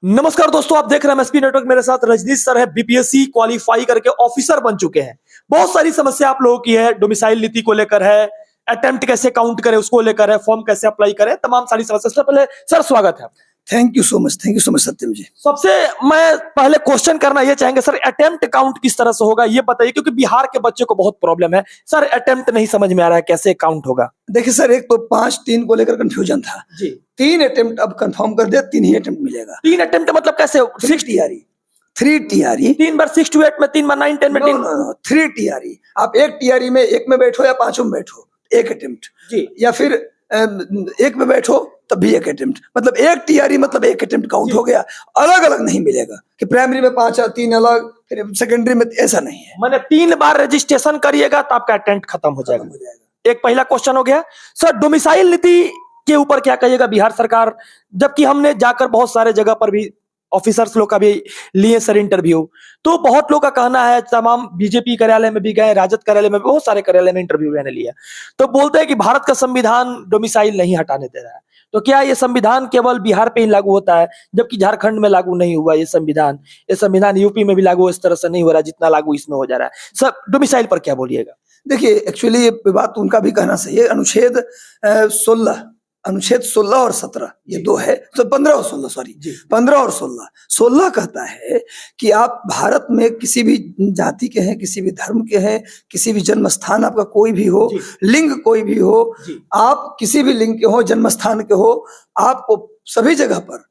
नमस्कार दोस्तों, आप देख रहे हैं एमएसपी नेटवर्क। मेरे साथ रजनीश सर है, बीपीएससी क्वालिफाई करके ऑफिसर बन चुके हैं। बहुत सारी समस्या आप लोगों की है, डोमिसाइल नीति को लेकर है, अटेम्प्ट कैसे काउंट करें उसको लेकर है, फॉर्म कैसे अप्लाई करें, तमाम सारी समस्या। सबसे पहले सर स्वागत है। थैंक यू सो मच सत्यम जी। सबसे मैं पहले क्वेश्चन करना ये चाहेंगे सर, अटेम्प्ट काउंट किस तरह से होगा ये बताइए, क्योंकि बिहार के बच्चे को बहुत प्रॉब्लम है सर, अटेम्प्ट नहीं समझ में आ रहा है कैसे काउंट होगा। देखिए सर, एक तो 5-3 को लेकर कंफ्यूजन था जी। 3 अटेम्प्ट अब कंफर्म कर दिया, 3 ही अटेम्प्ट मिलेगा। 3 अटेम्प्ट मतलब कैसे? 6 टीआरई 3 टीआरई 3 बार 6 to 8 में, 3 बार 9 10 में 3 टीआरई। आप एक टीआरई में एक में बैठो या पांचों में बैठो, एक अटेम्प्ट जी, या फिर एक में बैठो तब भी एक अटेम्प्ट, मतलब एक टीआरई मतलब एक अटेम्प्ट काउंट हो गया। अलग अलग नहीं मिलेगा कि प्राइमरी में 5 या 3 अलग, फिर सेकेंडरी में, ऐसा नहीं है। मैंने 3 बार रजिस्ट्रेशन करिएगा तो आपका अटेम्प्ट खत्म हो जाएगा। एक पहला क्वेश्चन हो गया सर। डोमिसाइल नीति के ऊपर क्या कहिएगा बिहार सरकार, जबकि हमने जाकर बहुत सारे जगह पर भी ऑफिसर्स लोग का भी लिए सर इंटरव्यू, तो बहुत लोग का कहना है, तमाम बीजेपी कार्यालय में भी गए, राजद कार्यालय में भी, बहुत सारे कार्यालय में इंटरव्यू मैंने लिया, तो बोलते हैं कि भारत का संविधान डोमिसाइल नहीं हटाने दे रहा है। तो क्या ये संविधान केवल बिहार पे ही लागू होता है, जबकि झारखंड में लागू नहीं हुआ ये संविधान? ये संविधान यूपी में भी लागू इस तरह से नहीं हो रहा जितना लागू इसमें हो जा रहा है। सर डोमिसाइल पर क्या बोलिएगा? देखिए, एक्चुअली ये बात उनका भी कहना सही है। अनुच्छेद 16 और 17 ये दो है, तो 15 और 16 सॉरी 15 और 16 कहता है कि आप भारत में किसी भी जाति के हैं, किसी भी धर्म के हैं, किसी भी जन्म स्थान आपका कोई भी हो, लिंग कोई भी हो, आप किसी भी लिंग के हो, जन्म स्थान के हो, आपको सभी जगह पर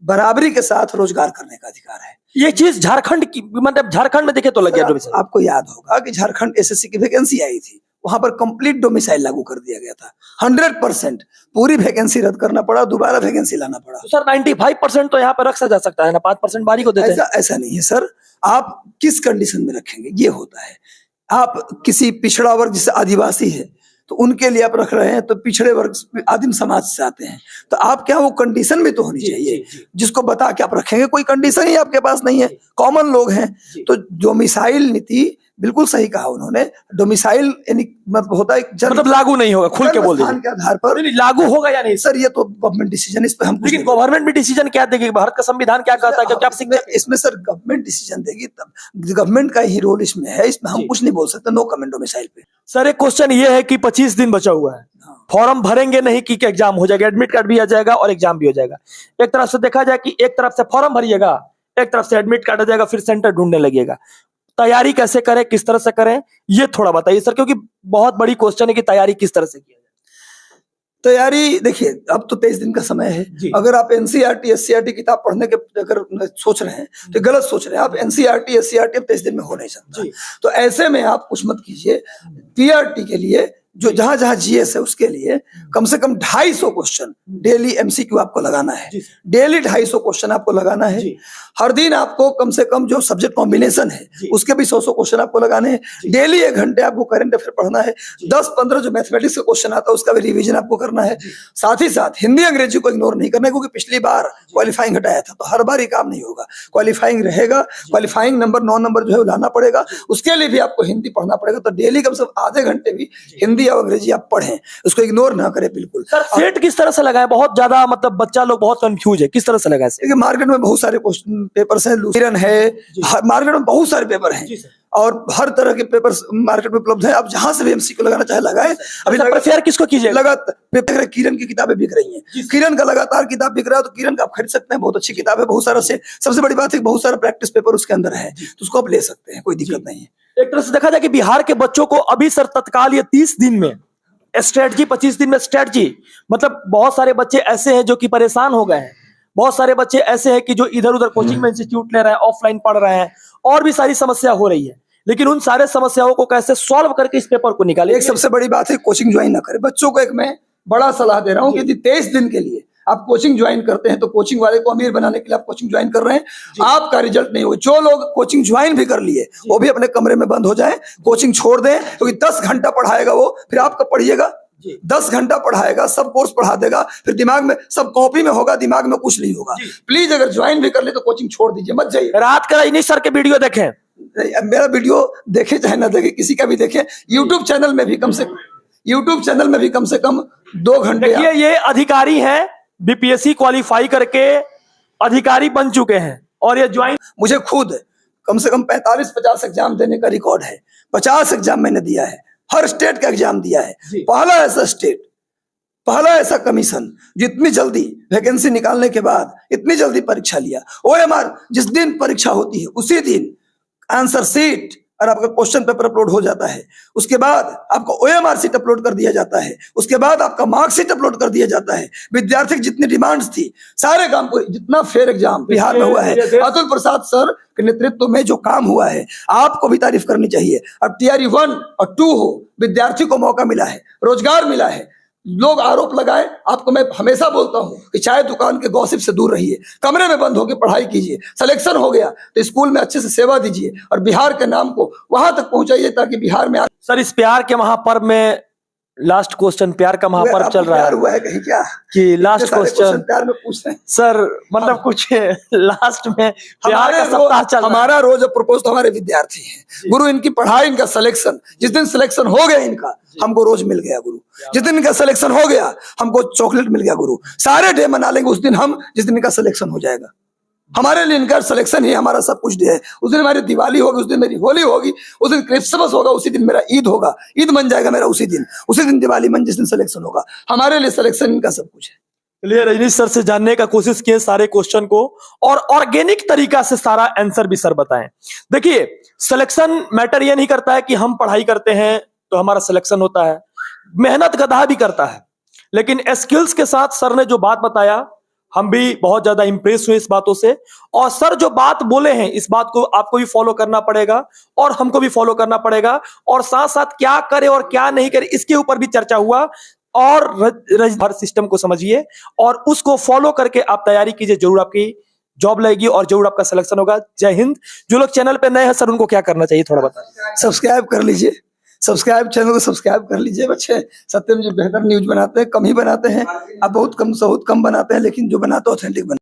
बराबरी के साथ रोजगार करने का अधिकार है। ये चीज झारखंड की, मतलब झारखंड में देखे तो लग गया। आपको याद होगा कि झारखंड एसएससी की वैकेंसी आई थी, वहां पर कंप्लीट डोमिसाइल लागू कर दिया गया था। 100% पूरी वैकेंसी रद्द करना पड़ा, दोबारा वैकेंसी लाना पड़ा। तो सर 95% तो यहाँ पर रखा जा सकता है ना, 5% बारी को देते हैं। ऐसा नहीं है सर, आप किस कंडीशन में रखेंगे ये होता है। आप किसी पिछड़ा वर्ग जैसे आदिवासी है तो उनके लिए आप रख रहे हैं, तो पिछड़े वर्ग आदिम समाज से आते हैं, तो आप क्या वो कंडीशन भी तो होनी चाहिए जिसको बता के आप रखेंगे। कोई कंडीशन ही आपके पास नहीं है, कॉमन लोग हैं। तो डोमिसाइल नीति बिल्कुल सही कहा उन्होंने। डोमिसाइल मतलब होता है, मतलब लागू नहीं होगा, खुल के बोल दीजिए के आधार पर। लागू होगा या नहीं सर, ये तो गवर्नमेंट डिसीजन, इस पे हम, लेकिन गवर्नमेंट भी डिसीजन क्या देगी? भारत का संविधान क्या कहता है? क्योंकि आप इसमें सर गवर्नमेंट डिसीजन देगी, तब गवर्नमेंट का ही रोल इसमें है, इसमें हम कुछ नहीं बोल सकते। नो कमेंट डोमिसाइल पे। सर एक क्वेश्चन ये है कि 25 दिन बचा हुआ है, फॉर्म भरेंगे नहीं कि एग्जाम हो जाएगा, एडमिट कार्ड भी आ जाएगा और एग्जाम भी हो जाएगा। एक तरफ से देखा जाए कि एक तरफ से फॉर्म भरिएगा, एक तरफ से एडमिट कार्ड आ जाएगा, फिर सेंटर ढूंढने लगेगा। तैयारी कैसे करें, किस तरह से करें, ये थोड़ा बताइए सर, क्योंकि बहुत बड़ी क्वेश्चन है कि तैयारी किस तरह से किया जाए। तैयारी देखिए, अब तो 23 दिन का समय है। अगर आप एनसीईआरटी एससीईआरटी किताब पढ़ने के अगर सोच रहे हैं तो गलत सोच रहे हैं आप। एनसीईआरटी एससीईआरटी अब 23 दिन में हो नहीं सकता, तो ऐसे में आप कुछ मत कीजिए। पीआरटी के लिए जो जहां जहां जीएस है उसके लिए कम से कम 250 क्वेश्चन डेली एमसीक्यू आपको लगाना है। डेली 250 क्वेश्चन आपको लगाना है। हर दिन आपको कम से कम जो सब्जेक्ट कॉम्बिनेशन है उसके भी 100 क्वेश्चन आपको लगाने हैं। डेली 1 घंटे आपको करंट अफेयर पढ़ना है। 10-15 जो मैथमेटिक्स का क्वेश्चन आता है उसका भी रिवीजन आपको करना है। साथ ही साथ हिंदी अंग्रेजी को इग्नोर नहीं करना है, क्योंकि पिछली बार क्वालिफाइंग हटाया था, तो हर बार ये काम नहीं होगा। क्वालिफाइंग रहेगा, क्वालिफाइंग नंबर 9 नंबर जो है लाना पड़ेगा, उसके लिए भी आपको हिंदी पढ़ना पड़ेगा। तो डेली कम से कम आधे घंटे भी हिंदी और अंग्रेजी आप पढ़ें, उसको इग्नोर ना करें बिल्कुल। सर सेट किस तरह से लगाए? बहुत ज्यादा मतलब बच्चा लोग बहुत कंफ्यूज है, किस तरह से लगाए? देखिए, मार्केट में बहुत सारे क्वेश्चन पेपर्स हैं, लूसीरन है, मार्केट में बहुत सारे पेपर हैं और हर तरह के पेपर मार्केट में उपलब्ध है। आप जहां से भी एमसीक्यू लगाना चाहे लगाए। अभी प्रिपेयर किसको कीजिए? लगातार किरण की किताबें बिक रही हैं, किरण का लगातार किताब बिक रहा है, तो किरण का आप खरीद सकते हैं। बहुत अच्छी किताब है, बहुत सारा से सबसे बड़ी बात है बहुत सारा प्रैक्टिस पेपर उसके अंदर है, तो उसको आप ले सकते हैं, कोई दिक्कत नहीं है। एक तरह से देखा जाए कि बिहार के बच्चों को अभी सर तत्काल ये 30 दिन में स्ट्रेटजी, 25 दिन में स्ट्रेटजी, मतलब बहुत सारे बच्चे ऐसे हैं जो कि परेशान हो गए हैं। बहुत सारे बच्चे ऐसे हैं कि जो इधर उधर कोचिंग में इंस्टीट्यूट ले रहे हैं, ऑफलाइन पढ़ रहे हैं, और भी सारी समस्या हो रही है। लेकिन उन सारे समस्याओं को कैसे सॉल्व करके इस पेपर को निकाले? एक सबसे बड़ी बात है कोचिंग ज्वाइन ना करें। बच्चों को एक मैं बड़ा सलाह दे रहा हूँ कि 23 दिन के लिए आप कोचिंग ज्वाइन करते हैं तो कोचिंग वाले को अमीर बनाने के लिए आप कोचिंग ज्वाइन कर रहे हैं, आपका रिजल्ट नहीं हो। जो लोग कोचिंग ज्वाइन भी कर लिए वो भी अपने कमरे में बंद हो जाएं, कोचिंग छोड़ दें, क्योंकि 10 घंटा पढ़ाएगा वो, फिर आप कब पढ़िएगा? 10 घंटा पढ़ाएगा, सब कोर्स पढ़ा देगा, फिर दिमाग में सब कॉपी में होगा, दिमाग में कुछ नहीं होगा। प्लीज अगर ज्वाइन भी कर ले तो कोचिंग छोड़ दीजिए, मत जाइए। रात का रजनीश सर के वीडियो देखें, मेरा वीडियो देखे चाहे ना देखे, किसी का भी देखे। यूट्यूब चैनल में भी कम से कम 2 घंटे। ये अधिकारी हैं बीपीएससी क्वालिफाई करके अधिकारी बन चुके हैं और ये ज्वाइन मुझे खुद कम से कम 45-50 एग्जाम देने का रिकॉर्ड है। 50 एग्जाम मैंने दिया है, हर स्टेट का एग्जाम दिया है। पहला ऐसा स्टेट, पहला ऐसा कमीशन जो इतनी जल्दी वैकेंसी निकालने के बाद इतनी जल्दी परीक्षा लिया। ओएमआर जिस दिन परीक्षा होती है उसी दिन आंसर शीट और आपका क्वेश्चन पेपर अपलोड हो जाता है, उसके बाद आपका ओएमआर शीट अपलोड कर दिया जाता है, उसके बाद आपका मार्कशीट अपलोड कर दिया जाता है। विद्यार्थी की जितनी डिमांड्स थी सारे काम को, जितना फेयर एग्जाम बिहार में हुआ है, अतुल प्रसाद सर के नेतृत्व में जो काम हुआ है आपको भी तारीफ करनी चाहिए। अब टीआरई 1 और 2 हो, विद्यार्थी को मौका मिला है, रोजगार मिला है। लोग आरोप लगाए, आपको मैं हमेशा बोलता हूं कि चाय दुकान के गॉसिप से दूर रहिए, कमरे में बंद होकर पढ़ाई कीजिए। सिलेक्शन हो गया तो स्कूल में अच्छे से सेवा दीजिए और बिहार के नाम को वहां तक पहुंचाइए ताकि बिहार में सर इस प्यार के महापर्व में लास्ट क्वेश्चन, प्यार का महापर्व चल रहा है, हुआ है कहीं क्या कि लास्ट क्वेश्चन प्यार में पूछ रहे हैं सर, मतलब कुछ लास्ट में प्यार का सप्ताह चल रहा है। हमारा रोज प्रपोज तो हमारे विद्यार्थी हैं गुरु, इनकी पढ़ाई, इनका सिलेक्शन, जिस दिन सिलेक्शन हो गया इनका हमको रोज मिल गया गुरु, जिस दिन इनका सिलेक्शन हो गया हमको चॉकलेट मिल गया गुरु। सारे डे मना लेंगे उस दिन हम जिस दिन इनका सिलेक्शन हो जाएगा। हमारे लिए इनका सिलेक्शन ही हमारा सब कुछ है। उस दिन हमारी दिवाली होगी, उस दिन मेरी होली होगी, उस दिन क्रिसमस होगा, उसी दिन मेरा ईद होगा, ईद मन जाएगा मेरा उसी दिन दिवाली मन, जिस दिन सिलेक्शन होगा। हमारे लिए सिलेक्शन इनका सब कुछ है। चलिए रजनीश सर से जानने का कोशिश किए सारे क्वेश्चन को, और ऑर्गेनिक तरीका से सारा आंसर भी सर बताएं। देखिए सिलेक्शन मैटर ये नहीं करता है कि हम पढ़ाई करते हैं तो हमारा सिलेक्शन होता है, मेहनत गधा भी करता है, लेकिन स्किल्स के साथ सर ने जो बात बताया हम भी बहुत ज्यादा इंप्रेस हुए इस बातों से। और सर जो बात बोले हैं इस बात को आपको भी फॉलो करना पड़ेगा और हमको भी फॉलो करना पड़ेगा, और साथ साथ क्या करे और क्या नहीं करे इसके ऊपर भी चर्चा हुआ। और हर सिस्टम को समझिए और उसको फॉलो करके आप तैयारी कीजिए, जरूर आपकी जॉब लगेगी और जरूर आपका सिलेक्शन होगा। जय हिंद। जो लोग चैनल पे नए हैं सर उनको क्या करना चाहिए थोड़ा बताएं। सब्सक्राइब कर लीजिए, चैनल को सब्सक्राइब कर लीजिए बच्चे। सत्यम जी बेहतर न्यूज बनाते हैं, कम ही बनाते हैं, अब बहुत कम बनाते हैं, लेकिन जो बनाते हैं ऑथेंटिक बनाते हैं।